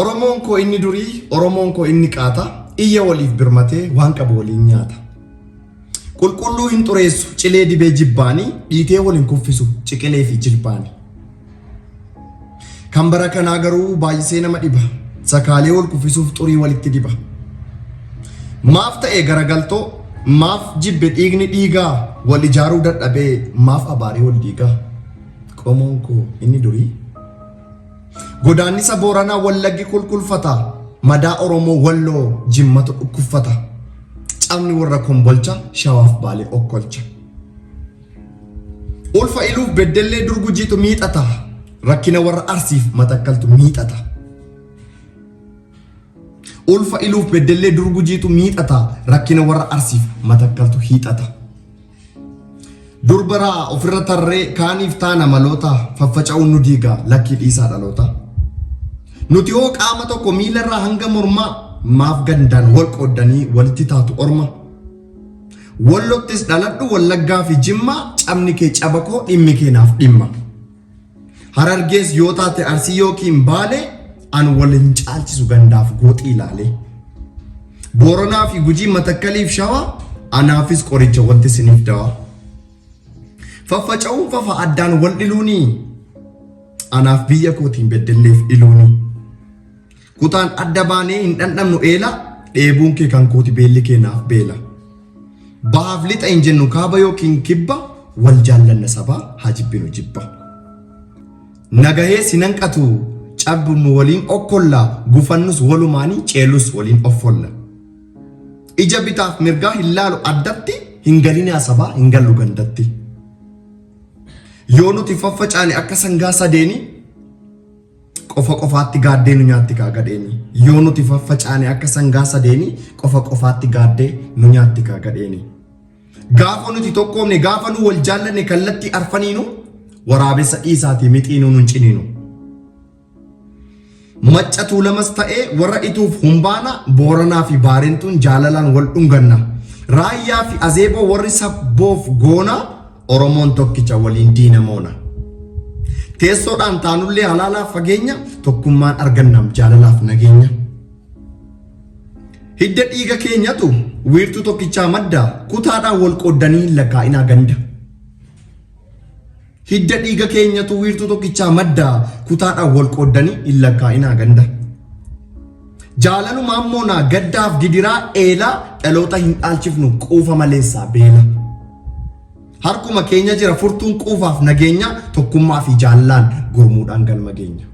Oromoon koo inni durii, Oromoon koo inni qaata, iyya waliif birmatee waan qabu waliin nyaata. Qulqulluu hin xureessu cilee dibee jibbaanii, dhiitee waliin kuffisu ciqilee fi jilbaanii. Kan bara kanaa garuu baay'isee nama dhiba, sakaalee wal kuffisuuf xurii walitti diba. Maaf ta'ee garagaltoo, maaf jibbe dhiigni dhiigaa, wal ijaaruu dadhabee maaf abaaree wal diigaa. Qomoon koo inni durii. Godaannisa Booranaa Wallaggi kulkulfata, madaa Oromoo Walloo Jimmatu dhukkuffata. Cabni warra Kombolcha Shawaaf Baalee okkolcha. Ulfa iluuf beddellee durgujiitu miixata, rakkina warra Arsiif matakkaltu miixata. Ulfa iluuf beddellee durgujiitu miixata, rakkina warra Arsiif matakkaltu hiixata. Durbaraa ofirra tarree kaaniif taana maloota, faffaca'uun nu diigaa lakkii dhiisaa dhaloota. Nuti hoo qaama tokko miilarraa hanga mormaa, maaf gandaan wal qooddanii walitti taatu orma. Wallottis dhaladhu Wallaggaa fi Jimmaa, cabni kee caba koo dhimmi kee naaf dhimma. Harargees yoo taate Arsii yookiin Baalee, an waliin caalchisu gandaaf gooxii ilaalee. Booranaa fi Gujii Matakkaliif Shawaa, anaafis qoricha wanti siniif dawaa. Faffaca'uun fafa addaan wal dhiluunii, anaaf biyya kootiin beddelleef dhiluunii. Kutaan adda baanee hin dhandhamnu eela, dheebuun kee kan kooti beelli kee naaf beela. Bahaaf lixa hin jennu kaaba yookiin kibba, wal jaallanna sabaa haa jibbinu jibba. Nagahee sinanqatu cabnu waliin okkolla, gufannus walumaanii ceelus waliin offolla. Ija bitaaf mirgaa hin laalu addatti, hin galinaa sabaa hin gallu gandatti. Yoo nuti faffacaane akka sangaa sadeeni, qofa qofaatti gaaddee nu nyaatti kaagadheeni. Yoo nuti faffacaane akka sangaa sadeeni, qofa qofaatti gaaddee nu nyaatti kaagadheeni. Gaafa nuti tokkoomne, gaafa nu wal jaallanne kallattii arfaniinu, waraabessa dhiisaatii mixiinuu nun ciniinu. Maccatuu lamas ta'ee warra ituuf humbaana, Booranaa fi Baarentuun jaalalaan wal dhunganna. Raayyaa fi Azeeboo warri sabboof goona, Oromoon tokkicha waliin diinamoona. Teessoodhaan taanullee halaalaaf fageenya, tokkummaan argannam jaalalaaf nageenya. Hidda dhiiga keenyatu wiirtuu tokkichaa madda, kutaadhaan wal qooddanii hin lakkaa'inaa ganda. Hidda dhiiga keenyatu wiirtuu tokkichaa madda, kutaadhaan wal qooddanii hin lakkaa'inaa ganda. Jaalalumaan moonaa gaddaaf gidiraa eelaa, dhaloota hin dhaalchifnu quufa maleessaa beela. Harkuma keenya jira furtuun quufaaf nageenya, tokkummaa fi jaalallaan gurmuudhaan galma geenya.